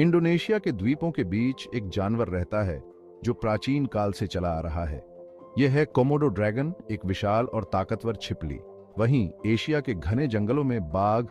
Indonesia के द्वीपों के बीच एक जानवर रहता है जो प्राचीन काल से चला आ रहा है। यह है कोमोडो ड्रैगन, एक विशाल और ताकतवर छिपली। वहीं एशिया के घने जंगलों में बाघ,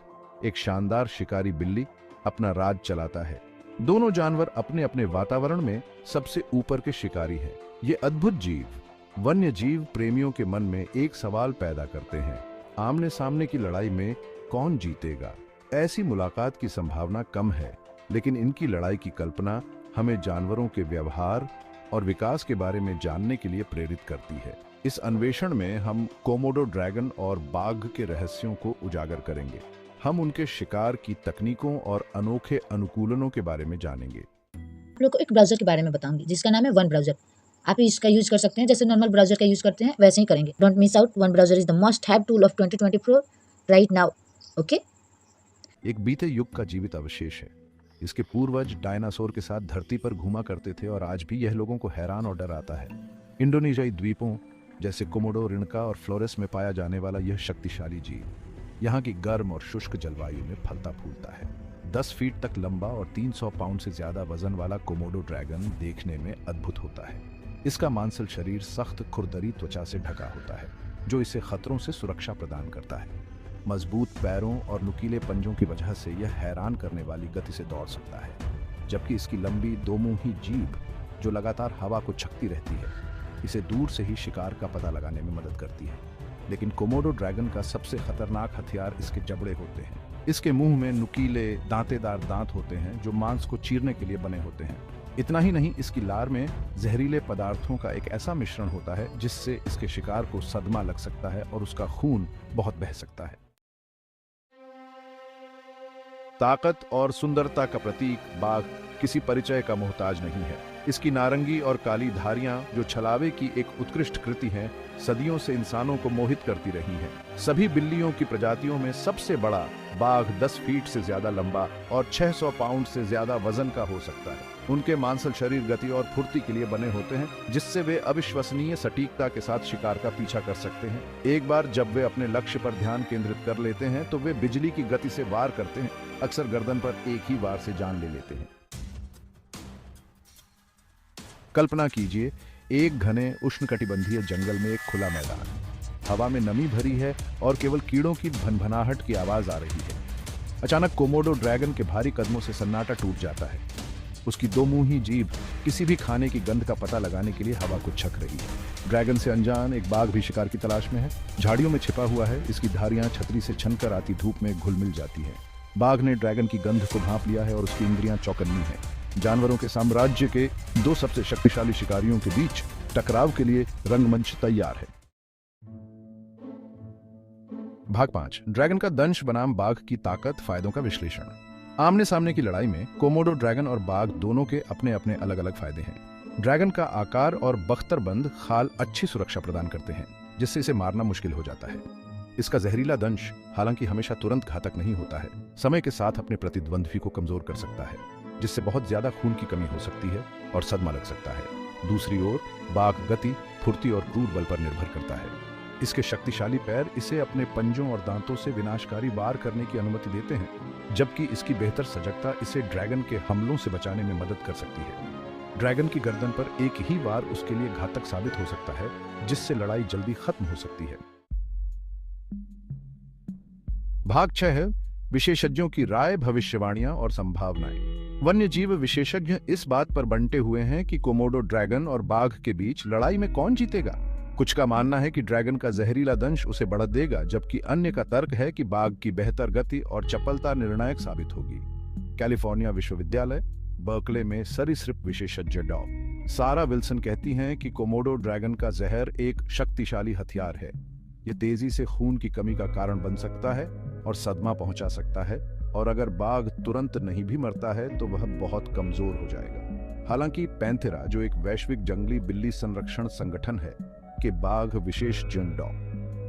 एक शानदार शिकारी बिल्ली, अपना राज चलाता है। दोनों जानवर अपने अपने वातावरण में सबसे ऊपर के शिकारी हैं। ये अद्भुत जीव वन्य जीव प्रेमियों के मन में एक सवाल पैदा करते हैं, आमने सामने की लड़ाई में कौन जीतेगा। ऐसी मुलाकात की संभावना कम है, लेकिन इनकी लड़ाई की कल्पना हमें जानवरों के व्यवहार और विकास के बारे में जानने के लिए प्रेरित करती है। इस अन्वेषण में हम कोमोडो ड्रैगन और बाघ के रहस्यों को उजागर करेंगे। हम उनके शिकार की तकनीकों और अनोखे अनुकूलनों के बारे में जानेंगे। आप लोग को एक ब्राउज़र के बारे में बताऊँगी जिसका नाम है वन ब्राउज़र। आप इसका यूज़ कर सकते हैं जैसे नॉर्मल ब्राउज़र का यूज़ करते हैं वैसे ही करेंगे। Don't miss out, one browser is the must have tool of 2024 right now. Okay? एक बीते युग का जीवित अवशेष है। इसके पूर्वज डायनासोर के साथ धरती पर घूमा करते थे और आज भी यह लोगों को हैरान और डराता है। इंडोनेशियाई द्वीपों जैसे कोमोडो, रिणका और फ्लोरेस में पाया जाने वाला यह शक्तिशाली जीव यहाँ की गर्म और शुष्क जलवायु में फलता फूलता है। 10 फीट तक लंबा और 300 पाउंड से ज्यादा वजन वाला कोमोडो ड्रैगन देखने में अद्भुत होता है। इसका मांसल शरीर सख्त खुरदरी त्वचा से ढका होता है, जो इसे खतरों से सुरक्षा प्रदान करता है। मजबूत पैरों और नुकीले पंजों की वजह से यह हैरान करने वाली गति से दौड़ सकता है, जबकि इसकी लंबी दोमुही जीभ जो लगातार हवा को छकती रहती है, इसे दूर से ही शिकार का पता लगाने में मदद करती है। लेकिन कोमोडो ड्रैगन का सबसे खतरनाक हथियार इसके जबड़े होते हैं। इसके मुंह में नुकीले दांतेदार दांत होते हैं जो मांस को चीरने के लिए बने होते हैं। इतना ही नहीं, इसकी लार में जहरीले पदार्थों का एक ऐसा मिश्रण होता है जिससे इसके शिकार को सदमा लग सकता है और उसका खून बहुत बह सकता है। ताकत और सुंदरता का प्रतीक बाघ किसी परिचय का मोहताज नहीं है। इसकी नारंगी और काली धारियां, जो छलावे की एक उत्कृष्ट कृति हैं, सदियों से इंसानों को मोहित करती रही हैं। सभी बिल्लियों की प्रजातियों में सबसे बड़ा बाघ 10 फीट से ज्यादा लंबा और 600 पाउंड से ज्यादा वजन का हो सकता है। उनके मांसल शरीर गति और फुर्ती के लिए बने होते हैं, जिससे वे अविश्वसनीय सटीकता के साथ शिकार का पीछा कर सकते हैं। एक बार जब वे अपने लक्ष्य पर ध्यान केंद्रित कर लेते हैं तो वे बिजली की गति से वार करते हैं, अक्सर गर्दन पर एक ही वार से जान ले लेते हैं। कल्पना कीजिए, एक घने उष्णकटिबंधीय जंगल में एक खुला मैदान, हवा में नमी भरी है और केवल कीड़ों की भनभनाहट की आवाज आ रही है। अचानक कोमोडो ड्रैगन के भारी कदमों से सन्नाटा टूट जाता है। उसकी दोमुही जीभ किसी भी खाने की गंध का पता लगाने के लिए हवा को छक रही है। ड्रैगन से अनजान एक बाघ भी शिकार की तलाश में है। झाड़ियों में छिपा हुआ है, इसकी धारियां छतरी से छनकर आती धूप में घुल मिल जाती है। बाघ ने ड्रैगन की गंध को भांप लिया है और उसकी इंद्रियां चौकन्नी है। जानवरों के साम्राज्य के दो सबसे शक्तिशाली शिकारियों के बीच टकराव के लिए रंगमंच तैयार है। भाग 5, ड्रैगन का दंश बनाम बाघ की ताकत, फायदों का विश्लेषण। आमने सामने की लड़ाई में कोमोडो ड्रैगन और बाघ दोनों के अपने अपने अलग अलग फायदे हैं। ड्रैगन का आकार और बख्तरबंद खाल अच्छी सुरक्षा प्रदान करते हैं, जिससे इसे मारना मुश्किल हो जाता है। इसका जहरीला दंश हालांकि हमेशा तुरंत घातक नहीं होता है, समय के साथ अपने प्रतिद्वंद्वी को कमजोर कर सकता है, जिससे बहुत ज्यादा खून की कमी हो सकती है और सदमा लग सकता है। दूसरी ओर बाघ गति, फुर्ती और क्रूर बल पर निर्भर करता है। इसके शक्तिशाली पैर इसे अपने पंजों और दांतों से विनाशकारी वार करने की अनुमति देते हैं, जबकि इसकी बेहतर सजगता इसे ड्रैगन के हमलों से बचाने में मदद कर सकती है। ड्रैगन की गर्दन पर एक ही वार उसके लिए घातक साबित हो सकता है, जिससे लड़ाई जल्दी खत्म हो सकती है। भाग 6 है विशेषज्ञों की राय, भविष्यवाणियां और संभावनाएं। वन्यजीव विशेषज्ञ इस बात पर बंटे हुए हैं कि कोमोडो ड्रैगन और बाघ के बीच लड़ाई में कौन जीतेगा। कुछ का मानना है कि ड्रैगन का जहरीला दंश उसे बढ़त देगा, जबकि अन्य का तर्क है कि बाघ की बेहतर गति और चपलता निर्णायक साबित होगी। कैलिफोर्निया विश्वविद्यालय बर्कले में सरीसृप विशेषज्ञ डॉ. सारा विल्सन कहती हैं कि कोमोडो ड्रैगन का जहर एक शक्तिशाली हथियार है। यह तेजी से खून की कमी का कारण बन सकता है और सदमा पहुंचा सकता है, और अगर बाघ तुरंत नहीं भी मरता है तो वह बहुत कमजोर हो जाएगा। हालांकि पैंथेरा, जो एक वैश्विक जंगली बिल्ली संरक्षण संगठन है, के बाघ विशेषज्ञ डॉ.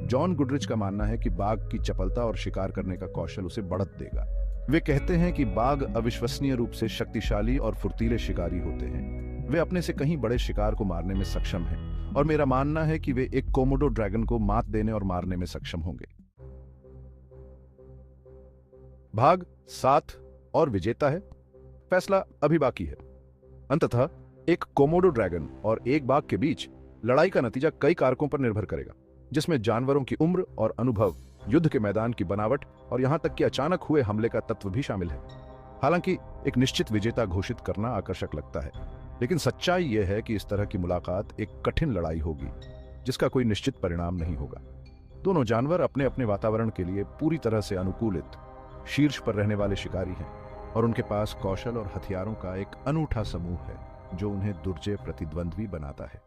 जॉन गुडरिच का मानना है कि बाघ की चपलता और शिकार करने का कौशल उसे बढ़त देगा। वे कहते हैं कि बाघ अविश्वसनीय रूप से शक्तिशाली और फुर्तीले शिकारी होते हैं। वे अपने से कहीं बड़े शिकार को मारने में सक्षम हैं, और मेरा मानना है कि वे एक कोमोडो ड्रैगन को मात देने और मारने में सक्षम होंगे। भाग 7 और विजेता है फैसला अभी बाकी है। अंततः एक कोमोडो ड्रैगन और एक बाघ के बीच लड़ाई का नतीजा कई कारकों पर निर्भर करेगा, जिसमें जानवरों की उम्र और अनुभव, युद्ध के मैदान की बनावट और यहां तक कि अचानक हुए हमले का तत्व भी शामिल है। हालांकि एक निश्चित विजेता घोषित करना आकर्षक लगता है, लेकिन सच्चाई यह है कि इस तरह की मुलाकात एक कठिन लड़ाई होगी जिसका कोई निश्चित परिणाम नहीं होगा। दोनों जानवर अपने अपने वातावरण के लिए पूरी तरह से अनुकूलित शीर्ष पर रहने वाले शिकारी हैं और उनके पास कौशल और हथियारों का एक अनूठा समूह है जो उन्हें दुर्जय प्रतिद्वंद्वी बनाता है।